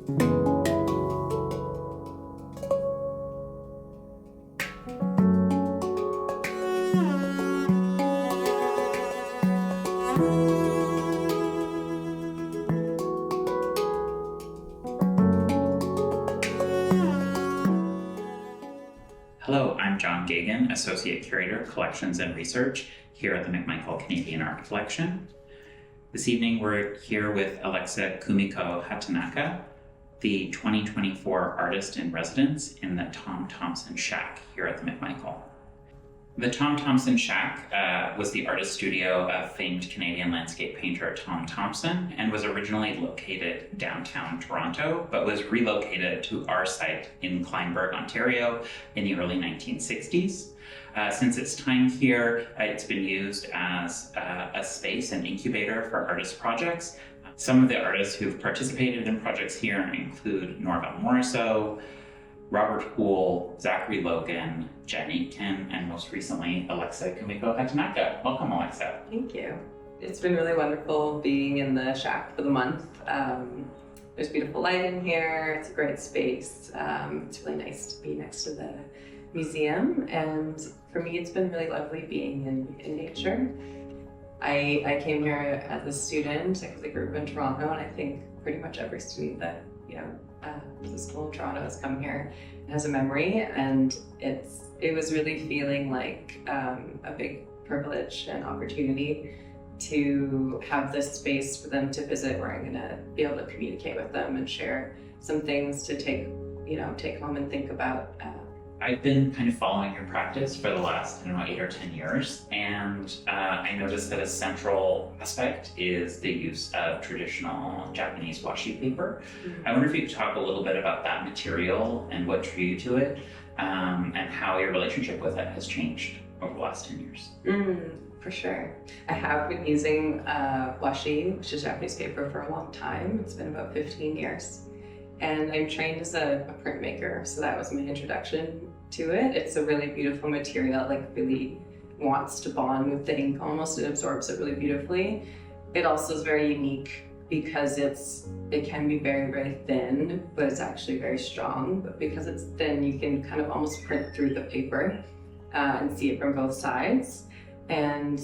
Hello, I'm Geoghegan, Associate Curator, Collections and Research here at the McMichael Canadian Art Collection. This evening we're here with Alexa Kumiko Hatanaka, the 2024 Artist in Residence in the Tom Thomson Shack here at the McMichael. The Tom Thomson Shack was the artist studio of famed Canadian landscape painter Tom Thomson and was originally located downtown Toronto, but was relocated to our site in Kleinburg, Ontario in the early 1960s. Since its time here, it's been used as a space and incubator for artist projects. Some of the artists who've participated in projects here include 𝘍𝘪𝘯𝘕, Robert Houle, Zachary Logan, Geoghegan, and most recently, Alexa Kumiko Hatanaka. Welcome, Alexa. Thank you. It's been really wonderful being in the shack for the month. There's beautiful light in here. It's a great space. It's really nice to be next to the museum. And for me, it's been really lovely being in nature. I came here as a student because I grew up in Toronto, and I think pretty much every student that the school in Toronto has come here and has a memory, and it was really feeling like a big privilege and opportunity to have this space for them to visit where I'm gonna be able to communicate with them and share some things to take home and think about. I've been kind of following your practice for the last, 8 or 10 years, and I noticed that a central aspect is the use of traditional Japanese washi paper. Mm-hmm. I wonder if you could talk a little bit about that material and what drew you to it, and how your relationship with it has changed over the last 10 years. For sure. I have been using washi, which is Japanese paper, for a long time. It's been about 15 years. And I'm trained as a printmaker, so that was my introduction to it. It's a really beautiful material, like really wants to bond with the ink almost. It absorbs it really beautifully. It also is very unique because it can be very, very thin, but it's actually very strong. But because it's thin, you can kind of almost print through the paper and see it from both sides. And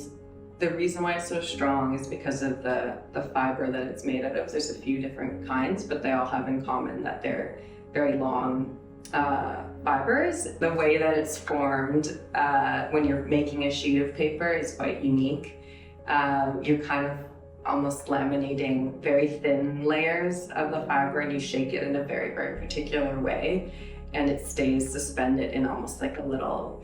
the reason why it's so strong is because of the fiber that it's made out of. There's a few different kinds, but they all have in common that they're very long fibers. The way that it's formed when you're making a sheet of paper is quite unique. You're kind of almost laminating very thin layers of the fiber, and you shake it in a very, very particular way, and it stays suspended in almost like a little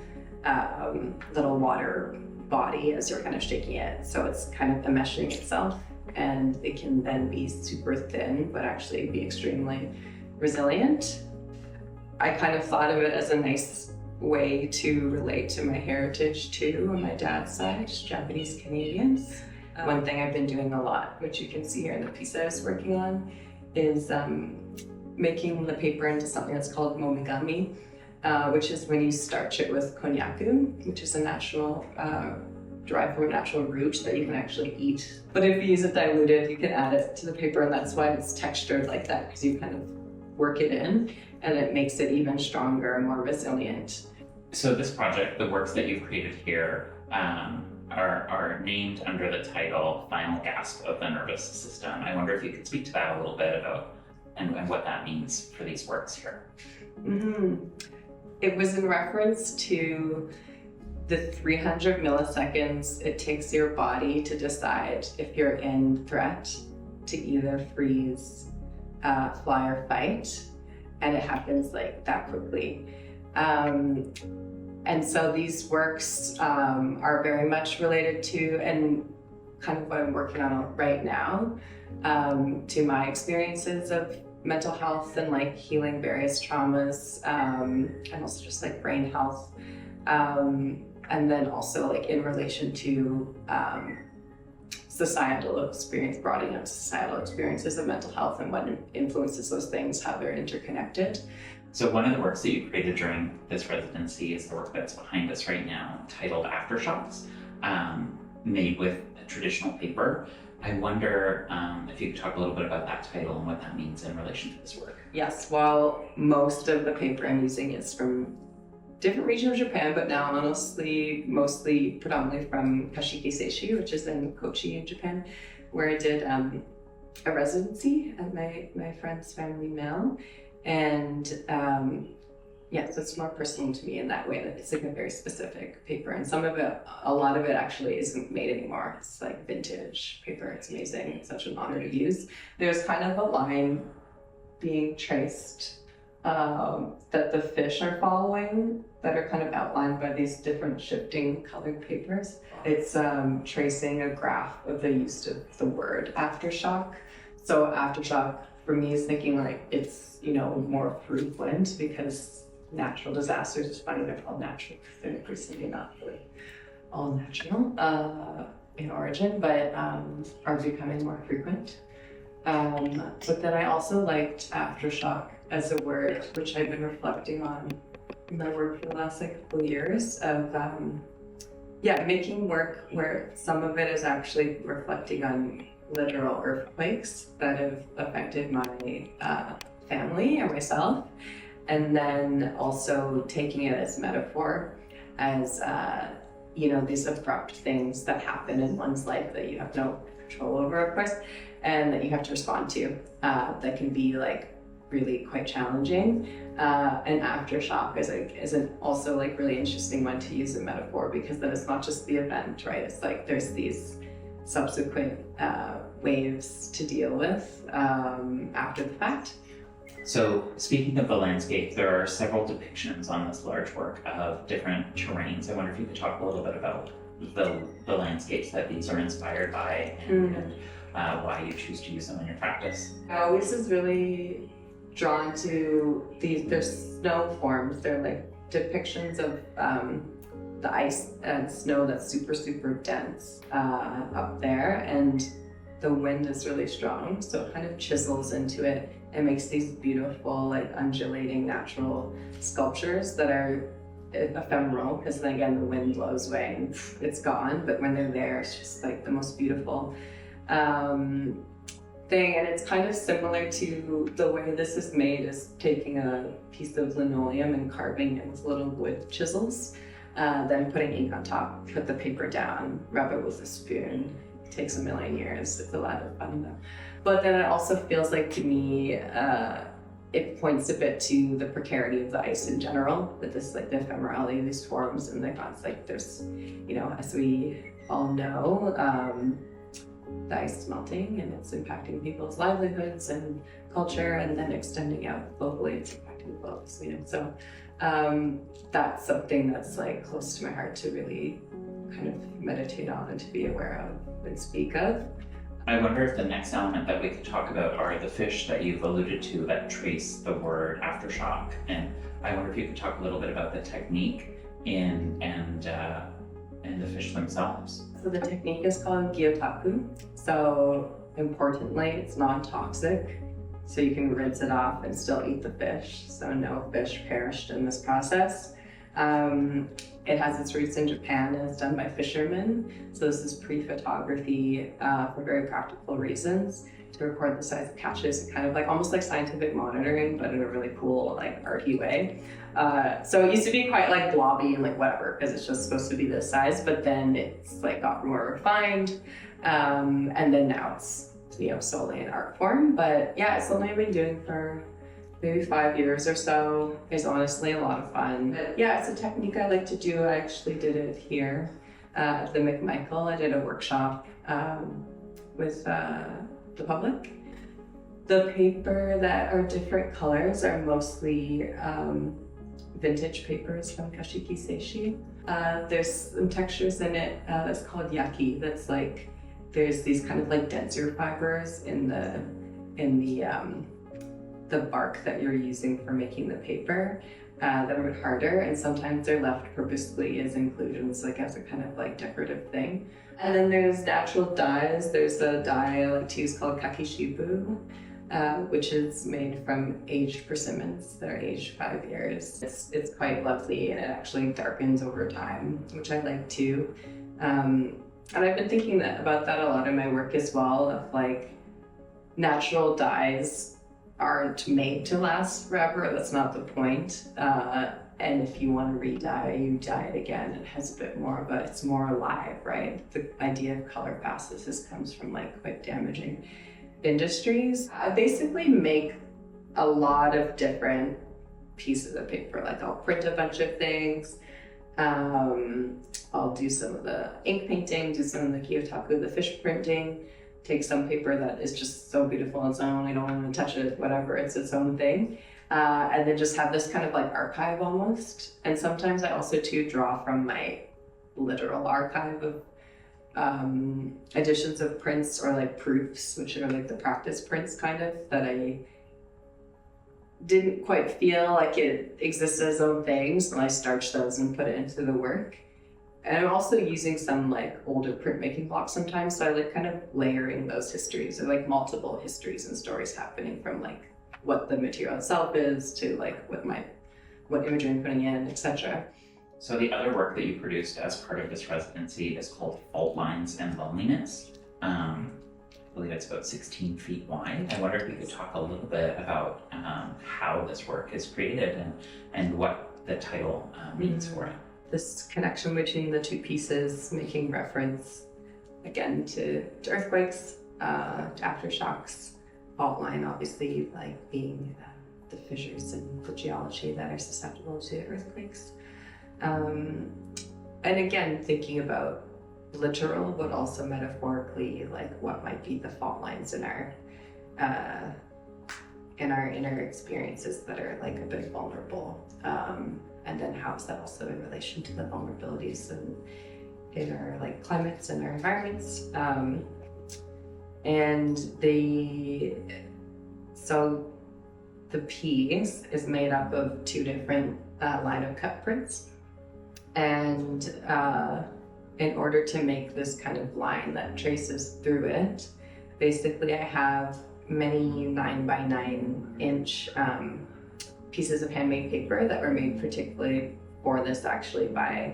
water body as you're kind of shaking it. So it's kind of enmeshing itself, and it can then be super thin, but actually be extremely resilient. I kind of thought of it as a nice way to relate to my heritage too, on my dad's side, Japanese Canadians. One thing I've been doing a lot, which you can see here in the piece I was working on, is making the paper into something that's called momigami, which is when you starch it with konnyaku, which is a natural, derived from a natural root that you can actually eat. But if you use it diluted, you can add it to the paper, and that's why it's textured like that, because you kind of work it in, and it makes it even stronger and more resilient. So this project, the works that you've created here, are named under the title Final Gasp of the Nervous System. I wonder if you could speak to that a little bit about and what that means for these works here. Mm-hmm. It was in reference to the 300 milliseconds it takes your body to decide if you're in threat to either freeze, fly, or fight. And it happens like that quickly. And so these works are very much related to, and kind of what I'm working on right now, to my experiences of mental health and like healing various traumas, and also just like brain health. And then also like in relation to societal experience, broadening up societal experiences of mental health and what influences those things, how they're interconnected. So one of the works that you created during this residency is the work that's behind us right now, titled Aftershocks, made with traditional paper. I wonder if you could talk a little bit about that title and what that means in relation to this work. Yes, well, most of the paper I'm using is from different regions of Japan, but now mostly predominantly from Kashiki Seishi, which is in Kochi in Japan, where I did a residency at my friend's family mill. And yeah, so it's more personal to me in that way, that it's like a very specific paper. And a lot of it actually isn't made anymore. It's like vintage paper. It's amazing. It's such an honor to use. There's kind of a line being traced that the fish are following that are kind of outlined by these different shifting colored papers. It's tracing a graph of the use of the word aftershock. So aftershock for me is thinking like it's, more frequent because natural disasters, it's funny they're called natural because they're increasingly not really all natural in origin, but are becoming more frequent. But then I also liked aftershock as a word, which I've been reflecting on in my work for the last couple of years of making work where some of it is actually reflecting on literal earthquakes that have affected my family and myself, and then also taking it as metaphor, as these abrupt things that happen in one's life that you have no control over, of course, and that you have to respond to, that can be like really quite challenging. And aftershock is an also like really interesting one to use a metaphor, because then it's not just the event, right? It's like there's these subsequent waves to deal with after the fact. So speaking of the landscape, there are several depictions on this large work of different terrains. I wonder if you could talk a little bit about the landscapes that these are inspired by and why you choose to use them in your practice. I always is really drawn to they're snow forms. They're like depictions of the ice and snow that's super, super dense up there, and the wind is really strong, so it kind of chisels into it and makes these beautiful, like undulating natural sculptures that are ephemeral, because then again the wind blows away and it's gone, but when they're there it's just like the most beautiful thing. And it's kind of similar to the way this is made, is taking a piece of linoleum and carving it with little wood chisels, then putting ink on top, put the paper down, rub it with a spoon. It takes a million years. It's a lot of fun though. But then it also feels like, to me, it points a bit to the precarity of the ice in general, with this like the ephemerality of these forms, and it's like there's, as we all know, the ice is melting and it's impacting people's livelihoods and culture, and then extending out globally, it's impacting the globe. So that's something that's like close to my heart to really kind of meditate on and to be aware of and speak of. I wonder if the next element that we could talk about are the fish that you've alluded to that trace the word aftershock. And I wonder if you could talk a little bit about the technique and the fish themselves. So the technique is called 𝘕𝘦𝘳𝘴. So importantly, it's non-toxic. So you can rinse it off and still eat the fish. So no fish perished in this process. It has its roots in Japan and is done by fishermen. So this is pre-photography for very practical reasons, to record the size of catches, and kind of like almost like scientific monitoring, but in a really cool, like arty way. So it used to be quite like blobby and like whatever, because it's just supposed to be this size, but then it's like got more refined. And then now it's, solely an art form. But yeah, it's something I've been doing for maybe 5 years or so. It's honestly a lot of fun. But yeah, it's a technique I like to do. I actually did it here at the McMichael. I did a workshop with the public. The paper that are different colors are mostly vintage papers from Kashiki Seishi. There's some textures in it that's called yaki. That's like, there's these kind of like denser fibers in the bark that you're using for making the paper that are harder, and sometimes they're left purposely as inclusions, like as a kind of like decorative thing. And then there's natural dyes. There's a dye I like to use called kakishibu, which is made from aged persimmons that are aged 5 years. It's quite lovely, and it actually darkens over time, which I like too. And I've been thinking about that a lot in my work as well, of like natural dyes aren't made to last forever. That's not the point. And if you want to re-dye, you dye it again. It has a bit more, but it's more alive, right? The idea of color passes comes from like quite damaging industries. I basically make a lot of different pieces of paper. Like I'll print a bunch of things. I'll do some of the ink painting, do some of the 𝘕𝘺𝘴𝘕, the fish printing, take some paper that is just so beautiful on its own, I don't want to touch it, whatever, it's its own thing. And then just have this kind of like archive almost. And sometimes I also too draw from my literal archive of editions of prints or like proofs, which are like the practice prints kind of, that I didn't quite feel like it existed as its own thing, so I starched those and put it into the work. And I'm also using some like older printmaking blocks sometimes, so I like kind of layering those histories, or like multiple histories and stories happening from like what the material itself is to like what imagery I'm putting in, etc. So the other work that you produced as part of this residency is called Fault Lines and Loneliness. I believe it's about 16 feet wide. I wonder if you could talk a little bit about how this work is created and what the title means for it. This connection between the two pieces, making reference again to earthquakes, to aftershocks, fault line obviously like being the fissures in the geology that are susceptible to earthquakes. And again, thinking about literal, but also metaphorically, like what might be the fault lines in our inner experiences that are like a bit vulnerable. And then how is that also in relation to the vulnerabilities in our like climates and our environments. So the piece is made up of two different lino cut prints. And in order to make this kind of line that traces through it, basically I have many 9x9 inch pieces of handmade paper that were made particularly for this actually by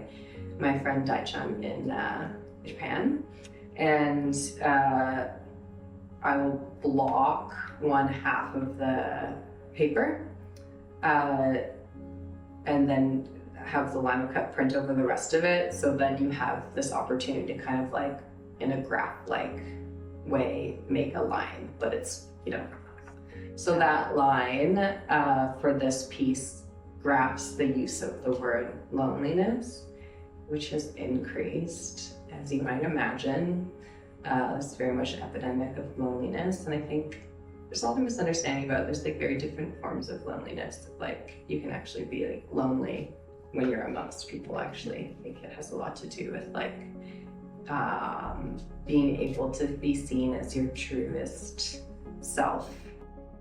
my friend Dai-chan in Japan. And I will block 1/2 of the paper and then have the lino cut print over the rest of it. So then you have this opportunity to kind of like in a graph-like way make a line, but it's, you know. So that line for this piece graphs the use of the word loneliness, which has increased, as you might imagine. It's very much an epidemic of loneliness, and I think there's a lot of misunderstanding about it. There's like very different forms of loneliness. Like you can actually be like lonely when you're amongst people. Actually, I think it has a lot to do with like being able to be seen as your truest self.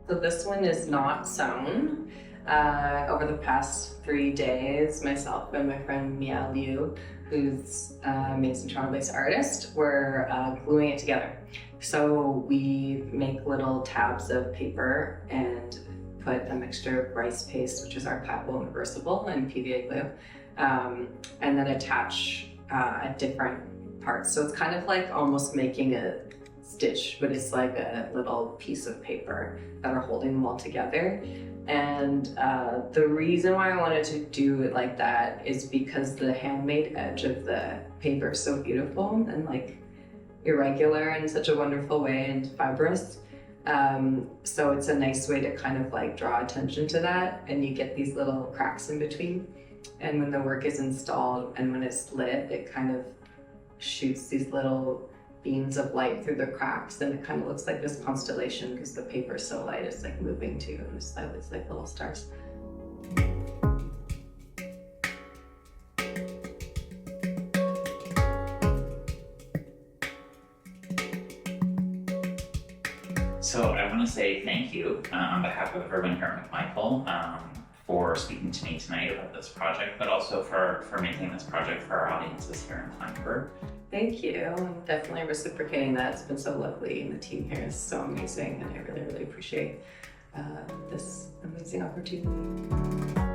So this one is not sewn. Over the past 3 days, myself and my friend Mia Liu, who's an amazing Toronto-based artist, were gluing it together. So we make little tabs of paper and put a mixture of rice paste, which is our pattable and reversible, and PVA glue, and then attach at different parts. So it's kind of like almost making a stitch, but it's like a little piece of paper that are holding them all together. And the reason why I wanted to do it like that is because the handmade edge of the paper is so beautiful and like irregular in such a wonderful way and fibrous. So it's a nice way to kind of like draw attention to that, and you get these little cracks in between. And when the work is installed and when it's lit, it kind of shoots these little beams of light through the cracks, and it kind of looks like this constellation because the paper is so light, it's like moving too, and it's like little stars. So I want to say thank you on behalf of everyone here at McMichael for speaking to me tonight about this project, but also for making this project for our audiences here in Vancouver. Thank you. I'm definitely reciprocating that. It's been so lovely, and the team here is so amazing, and I really, really appreciate this amazing opportunity.